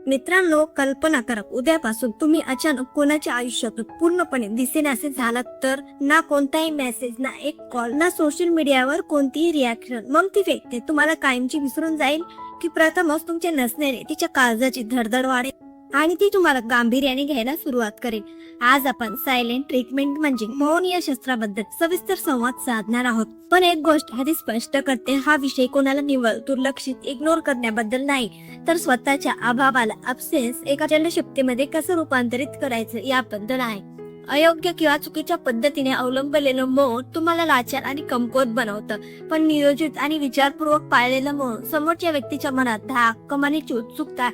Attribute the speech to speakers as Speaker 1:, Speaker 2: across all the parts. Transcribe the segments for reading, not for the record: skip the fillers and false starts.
Speaker 1: मित्रांनो, कल्पना करा उद्यापासून तुम्ही अचानक कोणाच्या आयुष्यातून पूर्णपणे दिसेनासे झालात तर ना कोणताही मेसेज, ना एक कॉल, ना सोशल मीडियावर कोणतीही रिॲक्शन. मग ती व्यक्ती तुम्हाला कायमची विसरून जाईल की प्रथमच तुमच्या नसण्याने तिच्या काळजाची धडधड वाढेल आणि ती तुम्हाला गांभीर्याने घ्यायला सुरुवात करेल. आज आपण सायलेंट ट्रीटमेंट म्हणजे मौन या शस्त्राबद्दल सविस्तर संवाद साधणार आहोत. पण एक गोष्ट आधी स्पष्ट करते, हा विषय कोणाला निवळ दुर्लक्षित इग्नोर करण्याबद्दल नाही, तर स्वतःच्या अभावाला अपसेन्स एका चलशक्तीमध्ये कसं रूपांतरित करायचं याबद्दल आहे. अयोग्य किंवा चुकीच्या पद्धतीने अवलंबलेलं मौन तुम्हाला लाचार आणि कमकुवत बनवतं, पण नियोजित आणि विचारपूर्वक पाळलेलं मौन समोरच्या व्यक्तीच्या मनात धाक, कमानीची उत्सुकता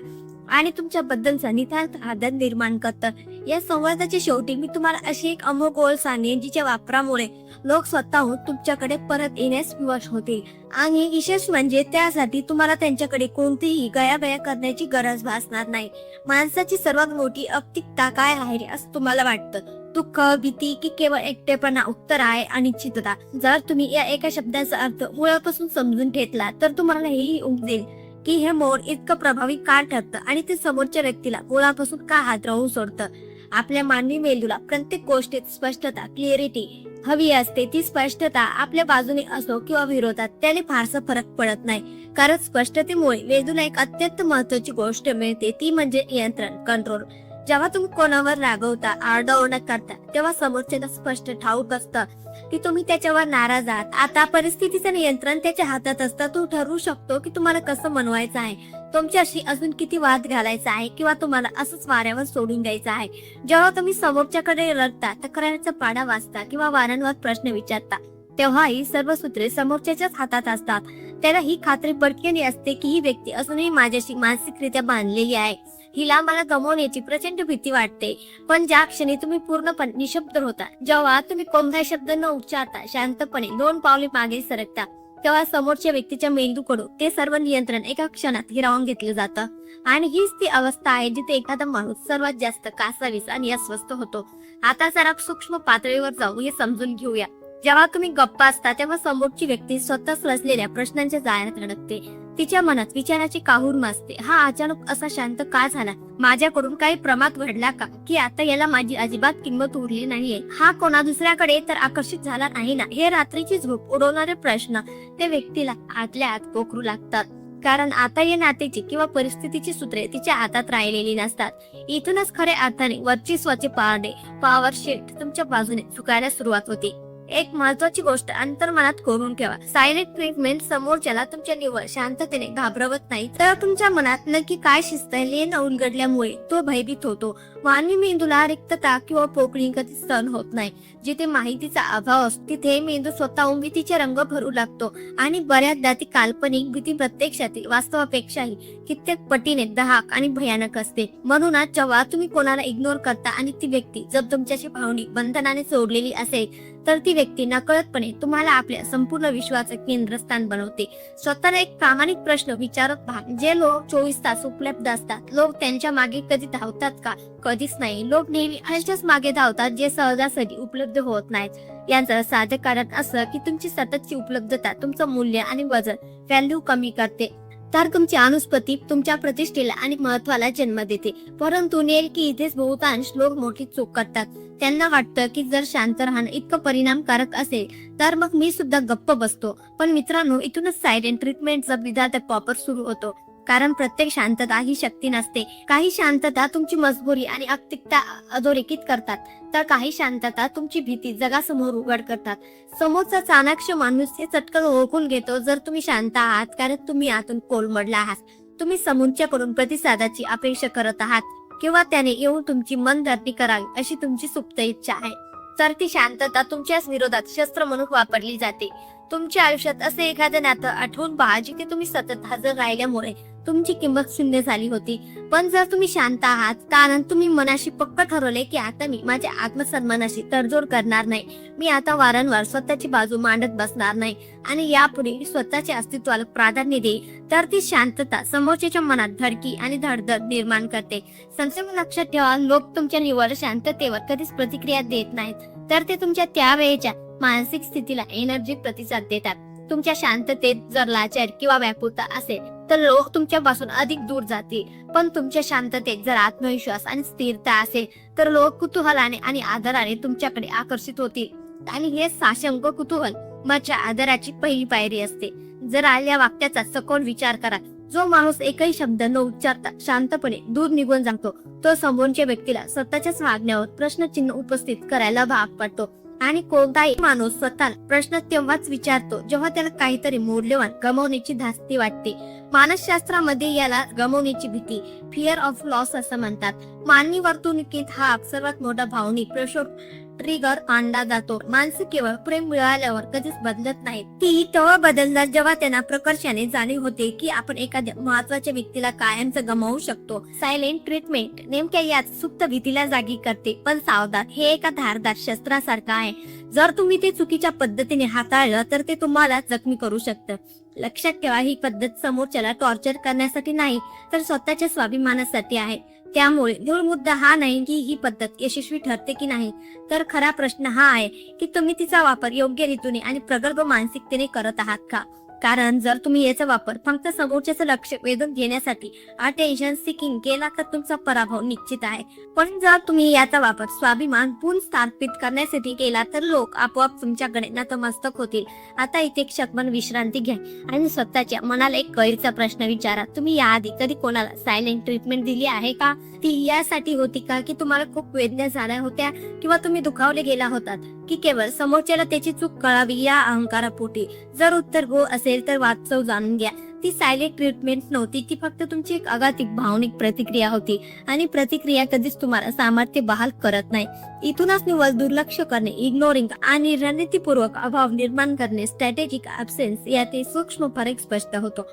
Speaker 1: आणि तुमच्या बद्दलचा नितांत आदर निर्माण करतं. या संवादाच्या शेवटी मी तुम्हाला अशी एक अमोघ ओळ सांगेन जिच्या वापरामुळे लोक स्वतःहून तुमच्याकडे परत येण्यास विवश होतील. आणि विशेष म्हणजे त्यासाठी तुम्हाला त्यांच्याकडे कोणतीही गयाबया करण्याची गरज भासणार नाही. माणसाची सर्वात मोठी अप्तिकता काय आहे असं तुम्हाला वाटतं? दुःख, भीती की केवळ एकटेपणा? उत्तर आहे अनिश्चितता. जर तुम्ही या एका शब्दाचा अर्थ मुळापासून समजून घेतला तर तुम्हाला हेही उमजेल की हे मौन इतकं प्रभावी का ठरतं आणि ते समोरच्या व्यक्तीला मुळापासून का हादरवून सोडतं. आपल्या मानवी मेंदूला प्रत्येक गोष्टीत स्पष्टता, क्लिअरिटी हवी असते. ती स्पष्टता आपल्या बाजूने असो किंवा विरोधात, त्याने फारसा फरक पडत नाही, कारण स्पष्टतेमुळे मेंदूला एक अत्यंत महत्वाची गोष्ट मिळते, ती म्हणजे नियंत्रण, कंट्रोल. जेव्हा तुम्ही कोणावर रागवता, आरडाओरडा करता, तेव्हा समोरच्याला स्पष्ट ठाऊक असतं की तुम्ही त्याच्यावर नाराज आहात. आता परिस्थितीचं नियंत्रण त्याच्या हातात असतं. तो ठरवू शकतो की तुम्हाला कसं मनवायचं आहे, तुमच्याशी अजून किती वाद घालायचा आहे किंवा तुम्हाला असंच वाऱ्यावर सोडून द्यायचं आहे. जेव्हा तुम्ही समोरच्याकडे रडता, तक्रारीचा पाडा वाचता किंवा वारंवार प्रश्न विचारता, तेव्हा ही सर्व सूत्रे समोरच्याच्याच हातात असतात. त्याला ही खात्री पटकन असते की ही व्यक्ती अजूनही माझ्याशी मानसिकरित्या बांधलेली आहे. हिला मला गमावण्याची प्रचंड भीती वाटते. पण ज्या क्षणी तुम्ही पूर्णपणे निशब्द होता, जेव्हा तुम्ही कोणताही शब्द न उच्चारता शांतपणे 2 पावले मागे सरकता, तेव्हा समोरच्या व्यक्तीच्या मेंदूकडून ते सर्व नियंत्रण एका क्षणात हिरावून घेतलं जातं. आणि हीच ती अवस्था आहे जिथे एखादा माणूस सर्वात जास्त कासावीस आणि अस्वस्थ होतो. आता जरा सूक्ष्म पातळीवर जाऊ हे समजून घेऊया. जेव्हा तुम्ही गप्पा असता तेव्हा समोरची व्यक्ती स्वतःच रचलेल्या प्रश्नांच्या जाळ्यात अडकते. तिच्या मनात विचाराची काहूर माजते. हा अचानक असा शांत का झाला? माझ्याकडून काही प्रमाद घडला का? की आता याला माझी अजिबात किंमत उरली नाहीये? हा कोणा दुसऱ्याकडे तर आकर्षित झाला नाही ना? हे रात्रीची झोप उडवणारे प्रश्न त्या व्यक्तीला आतल्या आत पोखरू लागतात, कारण आता या नात्याची किंवा परिस्थितीची सूत्रे तिच्या हातात राहिलेली नसतात. इथूनच खऱ्या अर्थाने वर्चस्वाचे पारडे, पॉवर शिफ्ट तुमच्या बाजूने चुकायला सुरुवात होते. एक महत्वाची गोष्ट अंतर्मनात कोरून ठेवा. सायलेंट ट्रीटमेंट समोरच्याला तुमच्या निवड शांततेने घाबरवत नाही, तर तुमच्या मनात नक्की काय शिजतंय न उलगडल्यामुळे तो भयभीत होतो. मानवी मेंदूला रिक्तता किंवा पोकळी कधी सहन होत नाही. जिथे माहितीचा अभाव असतो तिथे मेंदू स्वतःहून भीतीचे रंग भरू लागतो आणि बऱ्याचदा ती काल्पनिक भीती प्रत्यक्षातील वास्तवापेक्षाही कित्येक पटीने दाहक आणि भयानक असते. म्हणूनच जेव्हा तुम्ही कोणाला इग्नोर करता आणि ती व्यक्ती जर तुमच्याशी भावनिक बंधनाने जोडलेली असेल तर ती व्यक्ती नकळतपणे तुम्हाला आपल्या संपूर्ण विश्वाचं केंद्रस्थान बनवते. स्वतःला एक प्रामाणिक प्रश्न विचारत पहा, जे लोक 24 तास उपलब्ध असतात, लोक त्यांच्या मागे कधी धावतात का? कधीच नाही. लोक नेहमी अशाच मागे धावतात जे सहजासहजी उपलब्ध होत नाहीत. यांचं साधं कारण असं की तुमची सततची उपलब्धता तुमचं मूल्य आणि वजन, व्हॅल्यू कमी करते, तर तुमची अनुस्पती तुमच्या प्रतिष्ठेला आणि महत्वाला जन्म देते. परंतु नेमकी इथेच बहुतांश लोक मोठी चूक करतात. त्यांना वाटतं की जर शांत राहणं इतकं परिणामकारक असेल तर मग मी सुद्धा गप्प बसतो. पण मित्रांनो, इथूनच सायलेंट ट्रीटमेंटचा विधात प्रॉपर सुरू होतो. कारण प्रत्येक शांतता ही शक्ती नसते. काही शांतता तुमची मजबुरी आणि अप्तिकता अधोरेखित करतात, तर काही शांतता तुमची भीती जगासमोर उघड करतात. समोरचा चाणाक्ष माणूस हे चटकन ओळखून घेतो जर तुम्ही शांत आहात, कारण तुम्ही आतून कोलमडला आहात. तुम्ही समोरच्याकडून प्रतिसादाची अपेक्षा करत आहात किंवा त्याने येऊन तुमची मनधरणी करावी अशी तुमची सुप्त इच्छा आहे, तर ती शांतता तुमच्याच विरोधात शस्त्र म्हणून वापरली जाते. तुमच्या आयुष्यात असे एखादं नातं आठवून पहा जिथे तुम्ही सतत हजर राहिल्यामुळे तुमची किंमत शून्य झाली होती. पण जर तुम्ही शांत आहात, कारण तुम्ही मनाशी पक्क ठरवले की आता मी माझ्या आत्मसन्मानाशी तडजोड करणार नाही, मी आता वारंवार स्वतःची बाजू मांडत बसणार नाही आणि यापुढे स्वतःच्या अस्तित्वाला प्राधान्य देईल, तर ती शांतता समोरच्याच्या मनात धडकी आणि धडधड निर्माण करते. संक्षेप लक्षात ठेवा, लोक तुमच्या निवड शांततेवर कधीच प्रतिक्रिया देत नाहीत, तर ते तुमच्या त्यावेळेच्या मानसिक स्थितीला एनर्जी प्रतिसाद देतात. तुमच्या शांततेत जर लाचार किंवा व्याकुळता असेल तर लोक तुमच्यापासून अधिक दूर जातील, पण तुमच्या शांततेत जर आत्मविश्वास आणि स्थिरता असेल तर लोक कुतूहलाने आणि आदराने तुमच्याकडे आकर्षित होतील. आणि हे साशंक कुतूहल माझ्या आदराची पहिली पायरी असते. जर आल्या वाक्याचा सखोल विचार करा, जो माणूस एकही शब्द न उच्चारता शांतपणे दूर निघून जातो तो समोरच्या व्यक्तीला स्वतःच्याच वागण्यावर प्रश्नचिन्ह उपस्थित करायला भाग पडतो. आणि कोणताही माणूस स्वतःला प्रश्न तेव्हाच विचारतो जेव्हा त्याला काहीतरी मौल्यवान गमावण्याची धास्ती वाटते. मानसशास्त्रामध्ये याला गमावण्याची भीती, फिअर ऑफ लॉस असं म्हणतात. मानवी वर्तणुकीत हा सर्वात मोठा भावनिक ट्रिगर आणला जातो. माणसं केवळ प्रेम मिळाल्यावर कधीच बदलत नाहीत. ती तेव्हा बदलतात जेव्हा त्यांना प्रकर्षाने जाणीव होते की आपण एखाद्या महत्वाच्या व्यक्तीला कायमच गमावू शकतो. सायलेंट ट्रीटमेंट नेमक्या यात सुप्त भीतीला जागी करते. पण सावधान, हे एका धारदार शस्त्रासारखं आहे. जर तुम्ही ते चुकीच्या पद्धतीने हाताळलं तर ते तुम्हाला जखमी करू शकतं. लक्षात ठेवा, ही पद्धत समोरच्याला टॉर्चर करण्यासाठी नाही तर स्वतःच्या स्वाभिमानासाठी आहे. त्यामुळे मूळ मुद्दा हा नाही की ही पद्धत यशस्वी ठरते की नाही, तर खरा प्रश्न हा आहे की तुम्ही तिचा वापर योग्य रीतीने आणि प्रगल्भ मानसिकतेने करत आहात का. कारण जर तुम्ही याचा वापर फक्त समोरच्याचं लक्ष वेधून घेण्यासाठी अटेन्शन सिकिंग केला तर तुमचा पराभव निश्चित आहे. पण जर तुम्ही याचा वापर स्वाभिमान पुनर्स्थापित करण्यासाठी केला तर लोक आपोआप तुमच्याकडे नतमस्तक होतील. आता इथे एक क्षणभर विश्रांती घ्या आणि स्वतःच्या मनाला एक गैरचा प्रश्न विचारा. तुम्ही याआधी कधी कोणाला सायलेंट ट्रीटमेंट दिली आहे का? ती यासाठी होती का की तुम्हाला खूप वेदना झाल्या होत्या किंवा तुम्ही दुखावले गेला होतात, की केवळ समोरच्याला त्याची चूक कळावी या अहंकारापोटी? जर उत्तर हो असेल तर वास्तव जाणून घ्या. ती सायलेंट ट्रीटमेंट नव्हती, ती फक्त तुमची एक आघातिक भावनिक प्रतिक्रिया होती. आणि प्रतिक्रिया कधीच तुम्हाला सामर्थ्य बहाल करत नाही. इथूनच निव्वळ दुर्लक्ष करणे, इग्नोरिंग आणि रणनीतीपूर्वक अभाव निर्माण करणे, स्ट्रॅटेजिक ॲब्सेन्स यातील सूक्ष्म फरक स्पष्ट होतो.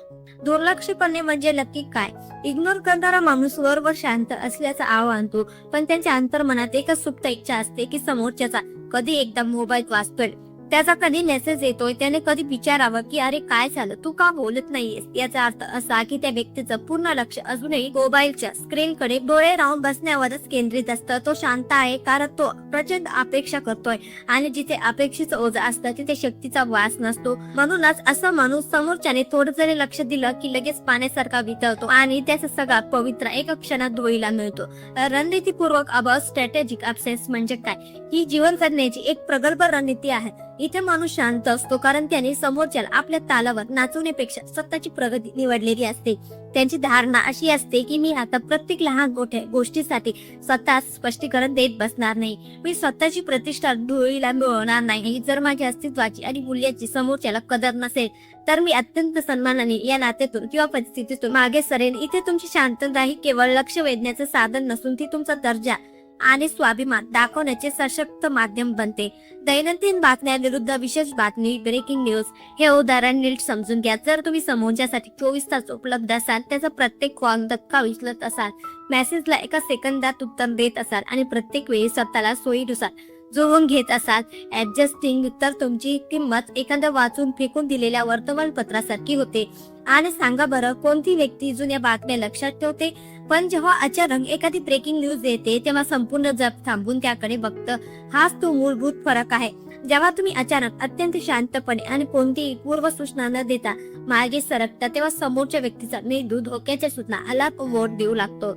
Speaker 1: दुर्लक्ष करणे म्हणजे नक्की काय? इग्नोर करणारा माणूस वरवर शांत असल्याचा आव आणतो, पण त्यांच्या अंतर्मनात एकच सुप्त इच्छा असते की समोरच्याचा कधी एकदा मोबाईल वाजतोय, त्याचा कधी मेसेज येतोय, त्याने कधी विचारावं की अरे काय झालं, तू का बोलत नाहीयेस. याचा अर्थ असा की त्या व्यक्तीचं पूर्ण लक्ष अजूनही मोबाईलच्या स्क्रीनकडे डोळे राहून बसण्यावरच केंद्रित असतं. तो शांत आहे कारण तो प्रचंड अपेक्षा करतोय, आणि जिथे अपेक्षेचं ओझं असतं तिथे शक्तीचा वास नसतो. म्हणूनच असं माणूस समोरच्याने थोडं जरी लक्ष दिलं की लगेच पाण्यासारखा वितळतो आणि त्याचा सगळा पवित्र एका क्षणात धुळीला मिळतो. रणनीतीपूर्वक अभाव, स्ट्रॅटेजिक ॲब्सेन्स म्हणजे काय? ही जीवन जगण्याची एक प्रगल्भ रणनीती आहे. इथे माणूस शांत असतो कारण त्याने समोरच्याला आपल्या तालावर नाचवण्यापेक्षा स्वतःची प्रगती निवडलेली असते. त्यांची धारणा अशी असते की मी आता प्रत्येक लहान मोठ्या गोष्टीसाठी स्वतः स्पष्टीकरण देत बसणार नाही. मी स्वतःची प्रतिष्ठा धुळीला मिळवणार नाही. जर माझ्या अस्तित्वाची आणि मूल्याची समोरच्याला कदर नसेल तर मी अत्यंत सन्मानाने या नात्यातून किंवा परिस्थितीतून मागे सरेन. इथे तुमची शांतता ही केवळ लक्ष वेधण्याचं साधन नसून ती तुमचा दर्जा आणि स्वाभिमान दाखवण्याचे सशक्त माध्यम बनते. दैनंदिन बातम्यांविरुद्ध विशेष बातमी, ब्रेकिंग न्यूज हे उदाहरण नीट समजून घ्या. जर तुम्ही समोरच्यासाठी 24 तास उपलब्ध असाल, त्याचा प्रत्येक कॉल धक्का उचलत असाल, मेसेजला एका सेकंदात उत्तर देत असाल आणि प्रत्येक वेळी स्वतःला सोयीनुसार जुळवून घेत असाल, ऍडजस्टिंग, तर तुमची किंमत एखाद्या वाचून फेकून दिलेल्या वर्तमानपत्रासारखी होते. आणि सांगा बरं, कोणती व्यक्ती जुन्या बातम्या लक्षात ठेवते? पण जेव्हा अचानक एखादी ब्रेकिंग न्यूज येते तेव्हा संपूर्ण जग थांबून त्याकडे बघतं. हाच तो मूलभूत फरक आहे. जेव्हा तुम्ही अचानक अत्यंत शांतपणे आणि कोणतीही पूर्वसूचना न देता मागे सरकता तेव्हा समोरच्या व्यक्तीचा मेंदू धोक्याच्या सूचना अलर्ट मोड देऊ लागतो.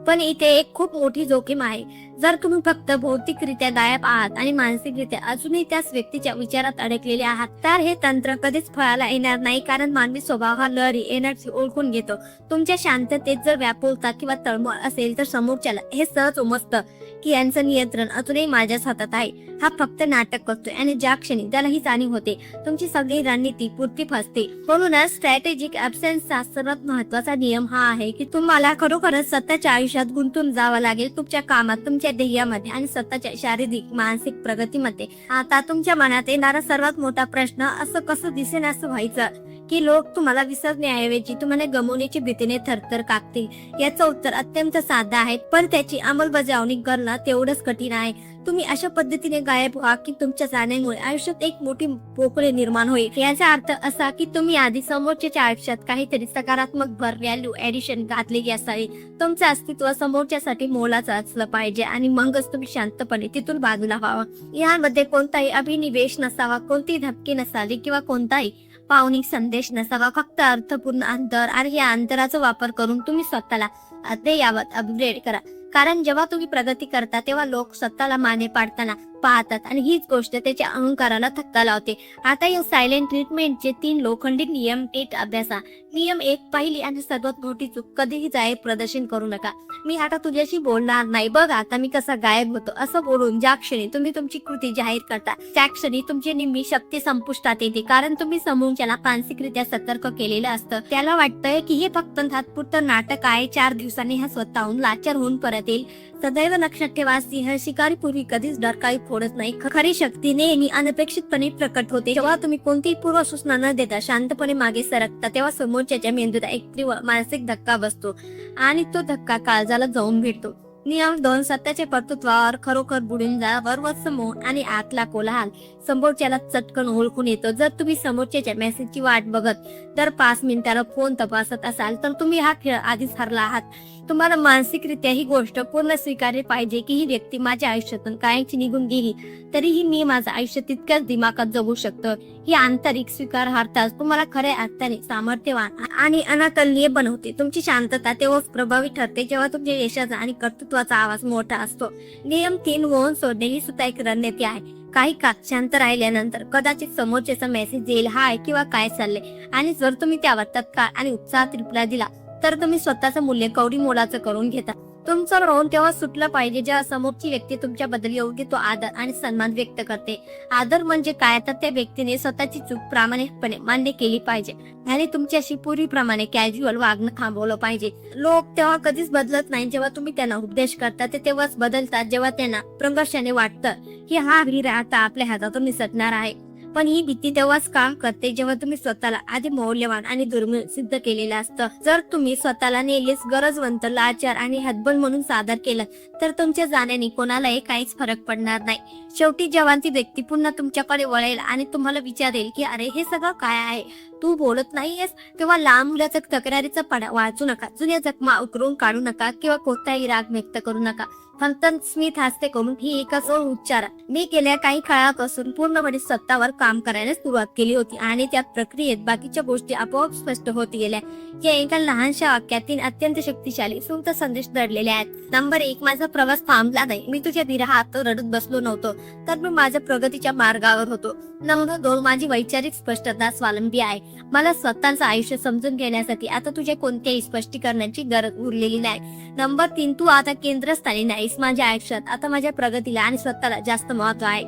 Speaker 1: पण इथे एक खूप मोठी जोखीम आहे. जर तुम्ही फक्त भौतिकरित्या गायब आहात आणि मानसिकरित्या अजूनही त्याच व्यक्तीच्या विचारात अडकलेले आहात तर हे तंत्र कधीच फळाला येणार नाही. कारण मानवी स्वभाव हा लहरी एनर्जी ओळखून घेतो. तुमच्या शांततेत जर व्याकुळता किंवा तळमळ असेल तर समोरच्याला हे सहज उमजतं की यांचं नियंत्रण अजूनही माझ्याच हातात आहे. हा फक्त नाटक करतोय. आणि ज्या क्षणी त्याला ही जाणीव होते तुमची सगळी रणनीती पुरती फसते. म्हणूनच स्ट्रॅटेजिक ॲब्सेन्सचा सर्वात महत्वाचा नियम हा आहे की तुम्हाला खरोखरच स्वतःच्या आयुष्यात गुंतून जावं लागेल, तुमच्या कामात, तुमच्या ध्येयामध्ये आणि स्वतःच्या शारीरिक मानसिक प्रगतीमध्ये. आता तुमच्या मनात येणारा सर्वात मोठा प्रश्न, असं कसं दिसेन असं व्हायचं की लोक तुम्हाला विसरण्याऐवजी तुम्हाला गमवण्याची भीतीने थरथर कापतील? याचं उत्तर अत्यंत साधं आहे, पण त्याची अंमलबजावणी करणं तेवढंच कठीण आहे. तुम्ही अशा पद्धतीने गायब व्हा की तुमच्या जाण्यामुळे आयुष्यात एक मोठी पोकळी निर्माण होईल. याचा अर्थ असा की तुम्ही आधी समोरच्या आयुष्यात काहीतरी सकारात्मक भर, व्हॅल्यू ऍडिशन घातलेली असावी. तुमचं अस्तित्व समोरच्यासाठी मोलाचं असलं पाहिजे आणि मगच तुम्ही शांतपणे तिथून बाजूला व्हावं. यामध्ये कोणताही अभिनिवेश नसावा, कोणतीही धमकी नसावी किंवा कोणताही भावनिक संदेश नसावा, फक्त अर्थपूर्ण अंतर, आणि या अंतराचा वापर करून तुम्ही स्वतःला अद्ययावत अपग्रेड करा. कारण जेव्हा तुम्ही प्रगती करता तेव्हा लोक स्वतःला मागे पाडताना पाहतात आणि हीच गोष्ट त्याच्या अहंकाराला धक्का लावते. आता या सायलेंट ट्रीटमेंटचे 3 लोखंडी नियम नीट अभ्यासा. नियम 1, पहिली आणि सर्वात मोठी चूक, कधीही जाहीर प्रदर्शन करू नका. मी आता तुझ्याशी बोलणार नाही, बघ आता मी कसा गायब होतो, असं बोलून ज्या क्षणी तुम्ही तुमची कृती जाहीर करता त्या क्षणी तुमची निम्मी शक्ती संपुष्टात येते. कारण तुम्ही समोरच्याला मानसिकरित्या सतर्क केलेलं असतं. त्याला वाटतंय की हे फक्त तात्पुरतं नाटक आहे, 4 दिवसांनी हा स्वतःहून लाचार होऊन परत येईल. सदैव लक्षात ठेवा, सिंह शिकारीपूर्वी कधीच डरकाळी फोडत नाही. खरी शक्ती नेहमी अनपेक्षितपणे प्रकट होते. जेव्हा तुम्ही कोणतीही पूर्व सूचना न देता शांतपणे मागे सरकता तेव्हा समोरच्याच्या मेंदूत एक तीव्र मानसिक धक्का बसतो आणि तो धक्का काळजाला जाऊन भेटतो. नियम 2, सत्याच्या कर्तृत्वावर खरोखर बुडून जा. वरवरचं मौन आणि आतला कोलाहल समोरच्याला चटकन ओळखून येतो. जर तुम्ही समोरच्याच्या मेसेजची वाट बघत दर 5 मिनिटाला फोन तपासत असाल तर तुम्ही हा खेळ आधीच हरला आहात. तुम्हाला मानसिकरित्या ही गोष्ट पूर्ण स्वीकारली पाहिजे की ही व्यक्ती माझ्या आयुष्यातून कायमची निघून गेली तरीही मी माझं आयुष्य तितक्याच दिमागात जगू शकतो. ही आंतरिक स्वीकारार्थाच तुम्हाला खऱ्या अर्थाने सामर्थ्यवान आणि अनाकलनीय बनवते. तुमची शांतता तेव्हाच प्रभावी ठरते जेव्हा तुमच्या यशाचा आणि कर्तृत्वाचा आवाज मोठा असतो. नियम 3, मौन सोडणे ही सुद्धा एक रणनीती आहे. काही काळ शांत राहिल्यानंतर कदाचित समोरच्याचा मेसेज येईल, हाय किंवा काय चालले, आणि जर तुम्ही त्यावर तत्काळ आणि उत्साहात रिप्लाय दिला तर तुम्ही स्वतःचं मूल्य कवडी मोलाचं करून घेता. तुमचं रोन तेव्हा सुटलं पाहिजे जेव्हा समोरची व्यक्ती तुमच्याबद्दल योग्य तो आदर आणि सन्मान व्यक्त करते. आदर म्हणजे काय, तर त्या व्यक्तीने स्वतःची चूक प्रामाणिकपणे मान्य केली पाहिजे आणि तुमच्याशी पूर्वीप्रमाणे कॅज्युअल वागणं थांबवलं पाहिजे. लोक तेव्हा कधीच बदलत नाही जेव्हा तुम्ही त्यांना उपदेश करता, ते तेव्हाच बदलतात जेव्हा त्यांना प्रकर्षाने वाटतं की हा वीर आता आपल्या हातातून निसटणार आहे. पण ही भीती तेव्हाच काम करते जेव्हा तुम्ही स्वतःला आधी मौल्यवान आणि दुर्मिळ सिद्ध केलेलं असतं. जर तुम्ही स्वतःला नेहमीच गरजवंत, लाचार आणि हतबल म्हणून सादर केलं तर तुमच्या जाण्याने कोणालाही काहीच फरक पडणार नाही. शेवटी जेव्हा ती व्यक्ती पुन्हा तुमच्याकडे वळेल आणि तुम्हाला विचारेल की अरे हे सगळं काय आहे, तू बोलत नाहीयेस, तेव्हा लहान मुलाचा तक्रारीचा पाढा वाचू नका, जुन्या जखमा उकरून काढू नका किंवा कोणताही राग व्यक्त करू नका. फक्त स्मित हास्य करून ही एकच ओळ उच्चारा, मी गेल्या काही काळापासून पूर्णपणे स्वतःवर काम करायला सुरुवात केली होती आणि त्या प्रक्रियेत बाकीच्या गोष्टी आपोआप स्पष्ट होत गेल्या. या एका लहानशा वाक्यातील अत्यंत शक्तिशाली सुप्त संदेश दडलेले आहेत. नंबर 1, माझा प्रवास थांबला नाही. मी तुझ्या विरहात रडत बसलो नव्हतो, तर मी माझ्या प्रगतीच्या मार्गावर होतो. नंबर 2, माझी वैचारिक स्पष्टता स्वावलंबी आहे. मला स्वतःचं आयुष्य समजून घेण्यासाठी आता तुझ्या कोणत्याही स्पष्टीकरणाची गरज उरलेली नाही. नंबर 3, तू आता केंद्रस्थानी नाहीस माझ्या आयुष्यात. आता माझ्या प्रगतीला आणि स्वतःला जास्त महत्व आहे.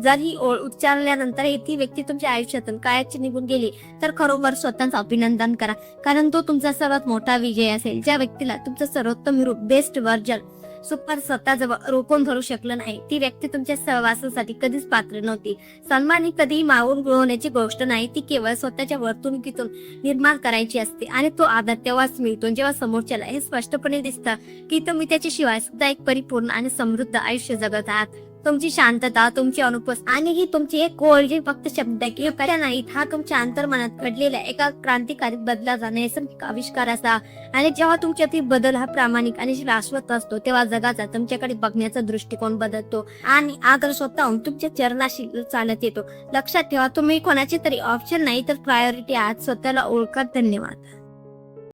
Speaker 1: जर ही ओळ उच्चारल्यानंतर ती व्यक्ती तुमच्या आयुष्यातून कायची निघून गेली तर खरोखर स्वतःच अभिनंदन करा, कारण तो तुमचा सर्वात मोठा विजय असेल. ज्या व्यक्तीला तुमचं सर्वोत्तम रूप, बेस्ट व्हर्जन सुपर स्वतःजवळ रोखून धरू शकलं नाही ती व्यक्ती तुमच्या सहवासासाठी कधीच पात्र नव्हती. सन्मान ही कधीही मागून मिळवण्याची गोष्ट नाही, ती केवळ स्वतःच्या वर्तणुकीतून निर्माण करायची असते. आणि तो आदर तेव्हाच मिळतो जेव्हा समोरच्याला हे स्पष्टपणे दिसतं की तुम्ही त्याच्याशिवाय सुद्धा एक परिपूर्ण आणि समृद्ध आयुष्य जगत आहात. तुमची शांतता, तुमची अनुपस्थिती आणि ही तुमची एक ओळ जी फक्त शब्द किंवा नाहीत, हा तुमच्या अंतर्मनात घडलेल्या एका क्रांतिकारी बदलाचा नैसर्गिक आविष्कार असा. आणि जेव्हा तुमच्यातील बदल हा प्रामाणिक आणि शाश्वत असतो तेव्हा जगाचा तुमच्याकडे बघण्याचा दृष्टिकोन बदलतो आणि आदर स्वतःहून तुमच्या चरणाशी चालत येतो. लक्षात ठेवा, तुम्ही कोणाचे तरी ऑप्शन नाही तर प्रायोरिटी आहात. स्वतःला ओळखा. धन्यवाद.